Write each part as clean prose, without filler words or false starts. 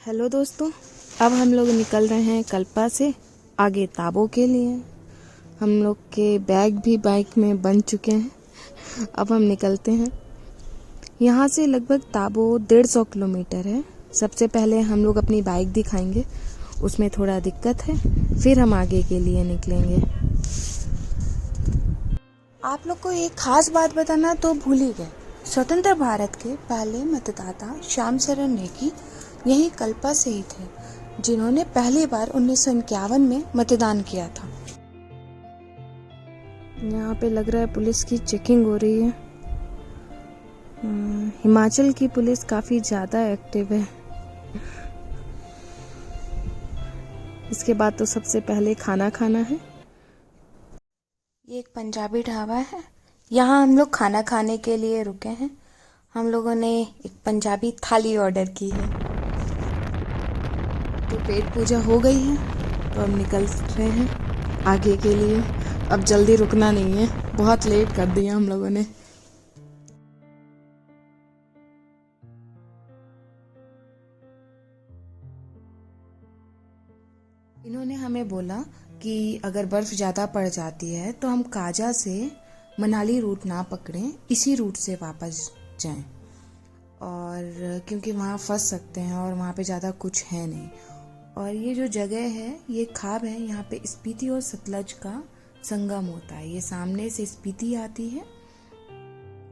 Hello दोस्तों, अब हम लोग निकल रहे हैं कल्पा से आगे ताबो के लिए। हम लोग के बैग भी बाइक में बन चुके हैं। अब हम निकलते हैं। यहाँ से लगभग ताबो 150 किलोमीटर है। सबसे पहले हम लोग अपनी बाइक दिखाएंगे, उसमें थोड़ा दिक्कत है, फिर हम आगे के लिए निकलेंगे। आप लोग को एक खास बात बताना तो भूल ही गए। स्वतंत्र भारत के पहले मतदाता श्याम शरण नेगी यही कल्पा से ही थे, जिन्होंने पहली बार 1951 में मतदान किया था। यहाँ पे लग रहा है पुलिस की चेकिंग हो रही है। हिमाचल की पुलिस काफी ज्यादा एक्टिव है। इसके बाद तो सबसे पहले खाना खाना है। ये एक पंजाबी ढाबा है। यहाँ हम लोग खाना खाने के लिए रुके हैं। हम लोगों ने एक पंजाबी थाली ऑर्डर की है। तो पेट पूजा हो गई है, तो अब निकल रहे हैं आगे के लिए। अब जल्दी रुकना नहीं है, बहुत लेट कर दिया हम लोगों ने। इन्होंने हमें बोला कि अगर बर्फ ज़्यादा पड़ जाती है तो हम काजा से मनाली रूट ना पकड़ें, इसी रूट से वापस जाएं। और क्योंकि वहाँ फंस सकते हैं और वहाँ पे ज़्यादा कुछ है नहीं। और ये जो जगह है, ये खाब है। यहाँ पे स्पीति और सतलज का संगम होता है। ये सामने से स्पीति आती है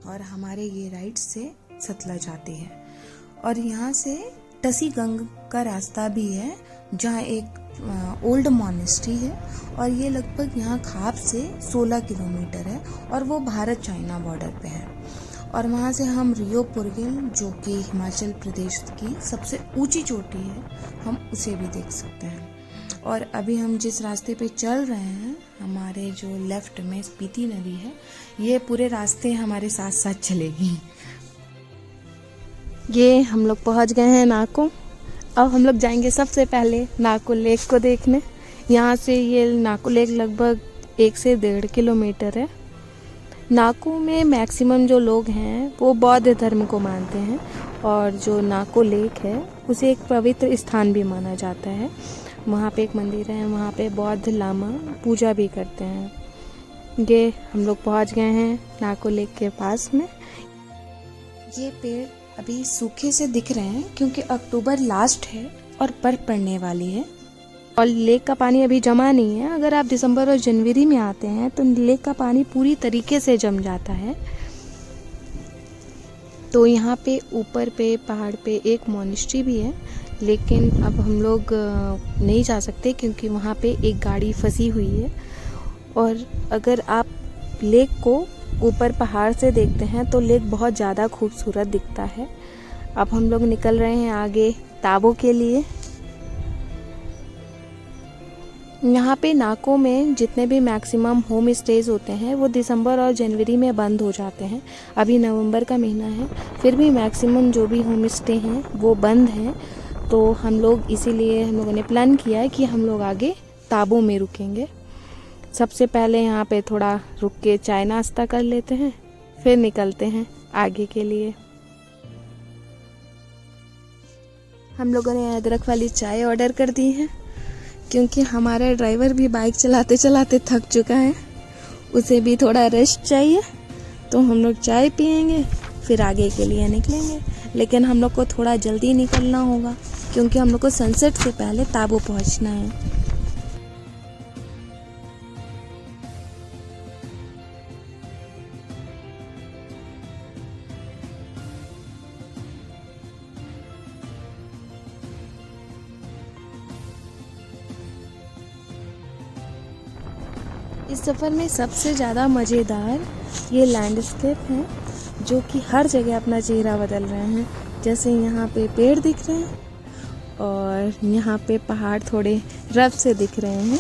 और हमारे ये राइट से सतलज आती है। और यहाँ से टसी गंग का रास्ता भी है, जहाँ एक ओल्ड मॉनेस्ट्री है। और ये लगभग यहाँ खाब से 16 किलोमीटर है और वो भारत चाइना बॉर्डर पे है। और वहाँ से हम रियो पुरगेल, जो कि हिमाचल प्रदेश की सबसे ऊंची चोटी है, हम उसे भी देख सकते हैं। और अभी हम जिस रास्ते पे चल रहे हैं, हमारे जो लेफ्ट में स्पीति नदी है, ये पूरे रास्ते हमारे साथ साथ चलेगी। ये हम लोग पहुँच गए हैं नाको। अब हम लोग जाएंगे सबसे पहले नाको लेक को देखने। यहाँ से ये नाको लेक लगभग 1 से 1.5 किलोमीटर है। नाको में मैक्सिमम जो लोग हैं वो बौद्ध धर्म को मानते हैं, और जो नाको लेक है उसे एक पवित्र स्थान भी माना जाता है। वहाँ पे एक मंदिर है, वहाँ पे बौद्ध लामा पूजा भी करते हैं। ये हम लोग पहुँच गए हैं नाको लेक के पास में। ये पेड़ अभी सूखे से दिख रहे हैं क्योंकि अक्टूबर लास्ट है और बर्फ पड़ने वाली है। और लेक का पानी अभी जमा नहीं है। अगर आप दिसंबर और जनवरी में आते हैं तो लेक का पानी पूरी तरीके से जम जाता है। तो यहाँ पे ऊपर पे पहाड़ पे एक मॉनेस्ट्री भी है, लेकिन अब हम लोग नहीं जा सकते क्योंकि वहाँ पे एक गाड़ी फंसी हुई है। और अगर आप लेक को ऊपर पहाड़ से देखते हैं तो लेक बहुत ज़्यादा खूबसूरत दिखता है। अब हम लोग निकल रहे हैं आगे ताबो के लिए। यहाँ पे नाको में जितने भी मैक्सिमम होम स्टेज होते हैं वो दिसंबर और जनवरी में बंद हो जाते हैं। अभी नवंबर का महीना है, फिर भी मैक्सिमम जो भी होम स्टे हैं वो बंद हैं। तो हम लोग इसीलिए हम लोगों ने प्लान किया है कि हम लोग आगे ताबो में रुकेंगे। सबसे पहले यहाँ पे थोड़ा रुक के चाय नाश्ता कर लेते हैं, फिर निकलते हैं आगे के लिए। हम लोगों ने अदरक वाली चाय ऑर्डर कर दी है क्योंकि हमारा ड्राइवर भी बाइक चलाते चलाते थक चुका है, उसे भी थोड़ा रेस्ट चाहिए। तो हम लोग चाय पियेंगे, फिर आगे के लिए निकलेंगे। लेकिन हम लोग को थोड़ा जल्दी निकलना होगा क्योंकि हम लोग को सनसेट से पहले ताबो पहुंचना है। इस सफ़र में सबसे ज़्यादा मज़ेदार ये लैंडस्केप है, जो कि हर जगह अपना चेहरा बदल रहे हैं। जैसे यहाँ पे पेड़ दिख रहे हैं और यहाँ पे पहाड़ थोड़े रफ से दिख रहे हैं।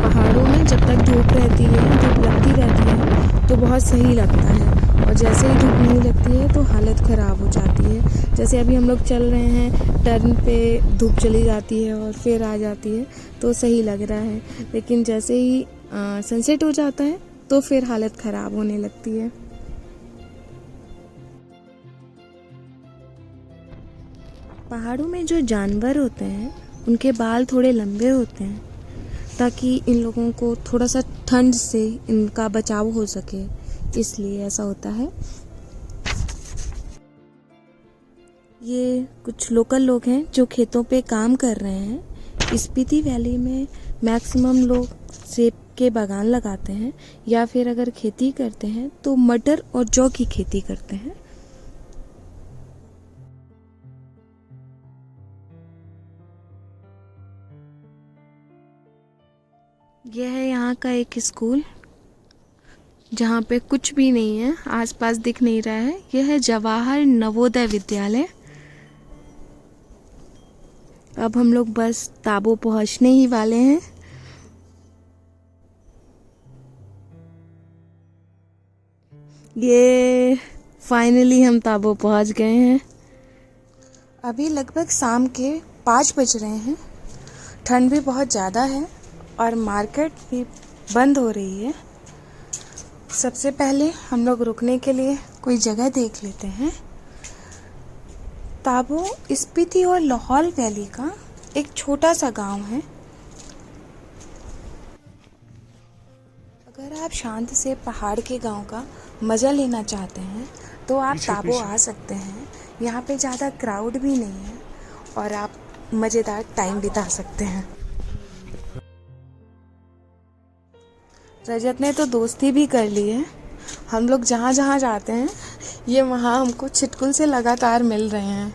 पहाड़ों में जब तक धूप रहती है, धूप लगती रहती है तो बहुत सही लगता है, और जैसे ही धूप नहीं लगती है तो हालत ख़राब हो जाती है। जैसे अभी हम लोग चल रहे हैं, टर्न पे धूप चली जाती है और फिर आ जाती है तो सही लग रहा है। लेकिन जैसे ही सनसेट हो जाता है तो फिर हालत ख़राब होने लगती है। पहाड़ों में जो जानवर होते हैं उनके बाल थोड़े लंबे होते हैं ताकि इन लोगों को थोड़ा सा ठंड से इनका बचाव हो सके, इसलिए ऐसा होता है। ये कुछ लोकल लोग हैं जो खेतों पे काम कर रहे हैं। स्पीति वैली में मैक्सिमम लोग सेब के बागान लगाते हैं या फिर अगर खेती करते हैं तो मटर और जौ की खेती करते हैं। यह है यहाँ का एक स्कूल जहाँ पे कुछ भी नहीं है, आसपास दिख नहीं रहा है। यह है जवाहर नवोदय विद्यालय। अब हम लोग बस ताबो पहुँचने ही वाले हैं। ये फाइनली हम ताबो पहुँच गए हैं। अभी लगभग शाम के 5 बज रहे हैं। ठंड भी बहुत ज़्यादा है और मार्केट भी बंद हो रही है। सबसे पहले हम लोग रुकने के लिए कोई जगह देख लेते हैं। ताबो स्पीति और लाहौल वैली का एक छोटा सा गांव है। अगर आप शांत से पहाड़ के गांव का मज़ा लेना चाहते हैं तो आप ताबो आ सकते हैं। यहाँ पे ज़्यादा क्राउड भी नहीं है और आप मज़ेदार टाइम बिता सकते हैं। रजत ने तो दोस्ती भी कर ली है। हम लोग जहाँ जहाँ जाते हैं ये वहाँ हमको छिटकुल से लगातार मिल रहे हैं।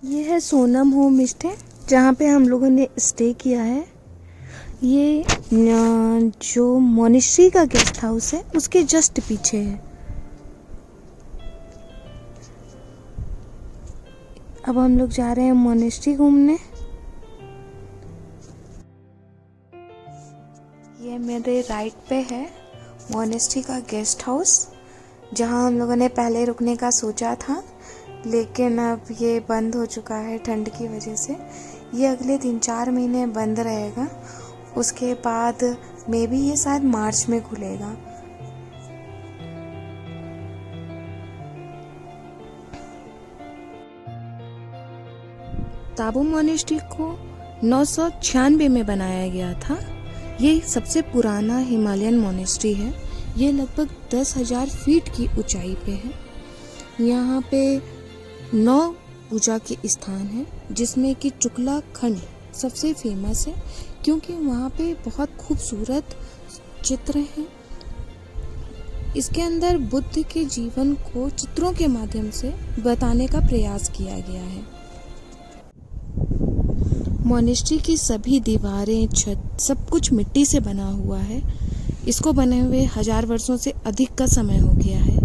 ये है सोनम होम स्टे जहाँ पे हम लोगों ने स्टे किया है। ये जो मोनेस्ट्री का गेस्ट हाउस है उसके जस्ट पीछे है। अब हम लोग जा रहे हैं मोनेस्ट्री घूमने। ये मेरे राइट पे है मोनेस्ट्री का गेस्ट हाउस जहाँ हम लोगों ने पहले रुकने का सोचा था, लेकिन अब ये बंद हो चुका है ठंड की वजह से। ये अगले 3-4 महीने बंद रहेगा। उसके बाद मे बी ये शायद मार्च में खुलेगा। ताबो मोनेस्ट्री को 996 में बनाया गया था। ये सबसे पुराना हिमालयन मोनेस्ट्री है। ये लगभग 10,000 फीट की ऊंचाई पे है। यहाँ पे 9 पूजा के स्थान हैं जिसमें कि चुकला खंड सबसे फेमस है क्योंकि वहाँ पे बहुत खूबसूरत चित्र हैं। इसके अंदर बुद्ध के जीवन को चित्रों के माध्यम से बताने का प्रयास किया गया है। मोनेस्ट्री की सभी दीवारें, छत, सब कुछ मिट्टी से बना हुआ है। इसको बने हुए 1000 वर्षों से अधिक का समय हो गया है,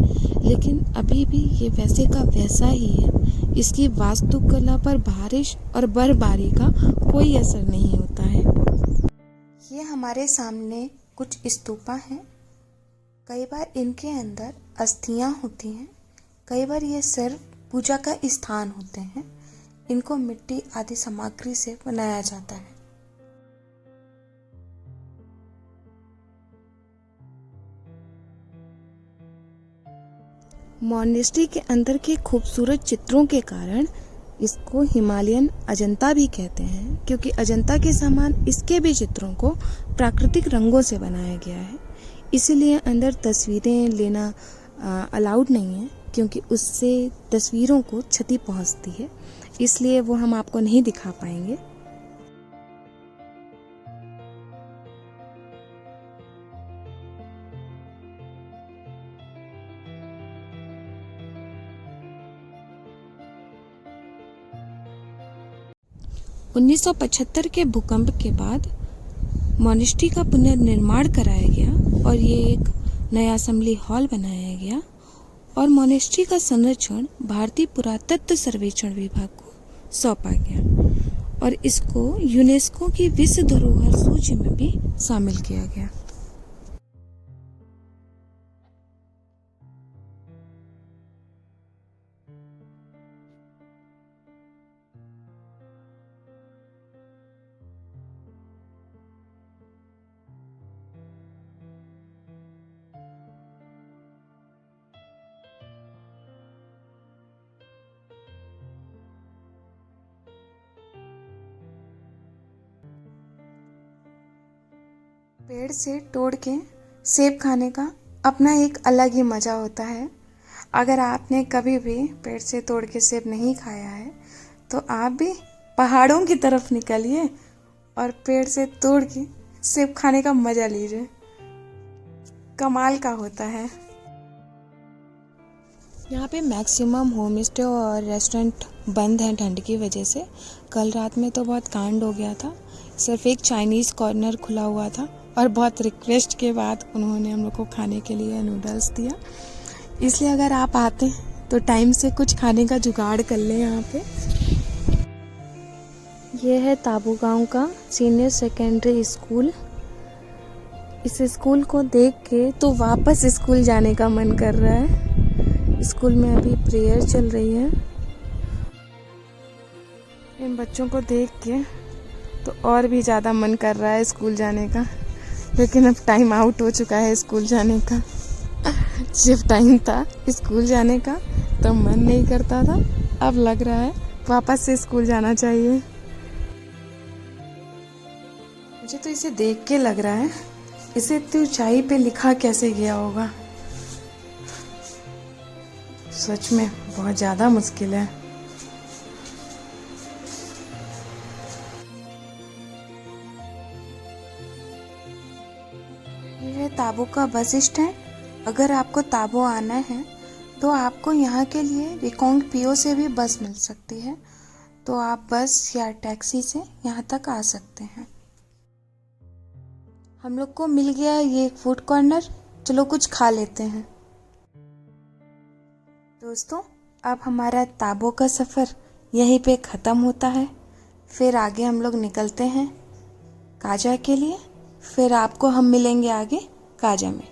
लेकिन अभी भी ये वैसे का वैसा ही है। इसकी वास्तुकला पर बारिश और बर्फबारी का कोई असर नहीं होता है। ये हमारे सामने कुछ स्तूपा हैं। कई बार इनके अंदर अस्थियां होती हैं, कई बार ये सिर्फ पूजा का स्थान होते हैं। इनको मिट्टी आदि सामग्री से बनाया जाता है। मोनेस्ट्री के अंदर के खूबसूरत चित्रों के कारण इसको हिमालयन अजंता भी कहते हैं, क्योंकि अजंता के समान इसके भी चित्रों को प्राकृतिक रंगों से बनाया गया है। इसीलिए अंदर तस्वीरें लेना अलाउड नहीं है, क्योंकि उससे तस्वीरों को क्षति पहुंचती है। इसलिए वो हम आपको नहीं दिखा पाएंगे। उन्नीस 1975 के भूकंप के बाद मोनेस्ट्री का पुनर्निर्माण कराया गया और ये एक नया असेंबली हॉल बनाया गया और मोनेस्ट्री का संरक्षण भारतीय पुरातत्व सर्वेक्षण विभाग को सौंपा गया और इसको यूनेस्को की विश्व धरोहर सूची में भी शामिल किया गया। पेड़ से तोड़ के सेब खाने का अपना एक अलग ही मज़ा होता है। अगर आपने कभी भी पेड़ से तोड़ के सेब नहीं खाया है तो आप भी पहाड़ों की तरफ निकलिए और पेड़ से तोड़ के सेब खाने का मज़ा लीजिए। कमाल का होता है। यहाँ पे मैक्सिमम होम स्टे और रेस्टोरेंट बंद हैं ठंड की वजह से। कल रात में तो बहुत कांड हो गया था। सिर्फ एक चाइनीज़ कॉर्नर खुला हुआ था और बहुत रिक्वेस्ट के बाद उन्होंने हम लोग को खाने के लिए नूडल्स दिया। इसलिए अगर आप आते हैं तो टाइम से कुछ खाने का जुगाड़ कर लें। यहाँ पे ये है ताबू गांव का सीनियर सेकेंडरी स्कूल। इस स्कूल को देख के तो वापस स्कूल जाने का मन कर रहा है। स्कूल में अभी प्रेयर चल रही है। इन बच्चों को देख के तो और भी ज़्यादा मन कर रहा है स्कूल जाने का, लेकिन अब टाइम आउट हो चुका है स्कूल जाने का। जब टाइम था स्कूल जाने का तो मन नहीं करता था, अब लग रहा है वापस से स्कूल जाना चाहिए। मुझे तो इसे देख के लग रहा है इसे इतनी ऊंचाई पे लिखा कैसे गया होगा। सच में बहुत ज़्यादा मुश्किल है। यह है ताबो का बस स्टैंड। अगर आपको ताबो आना है तो आपको यहाँ के लिए रिकोंग पीओ से भी बस मिल सकती है, तो आप बस या टैक्सी से यहाँ तक आ सकते हैं। हम लोग को मिल गया ये फूड कॉर्नर, चलो कुछ खा लेते हैं। दोस्तों, अब हमारा ताबो का सफ़र यहीं पे ख़त्म होता है। फिर आगे हम लोग निकलते हैं काजा के लिए। फिर आपको हम मिलेंगे आगे काजा में।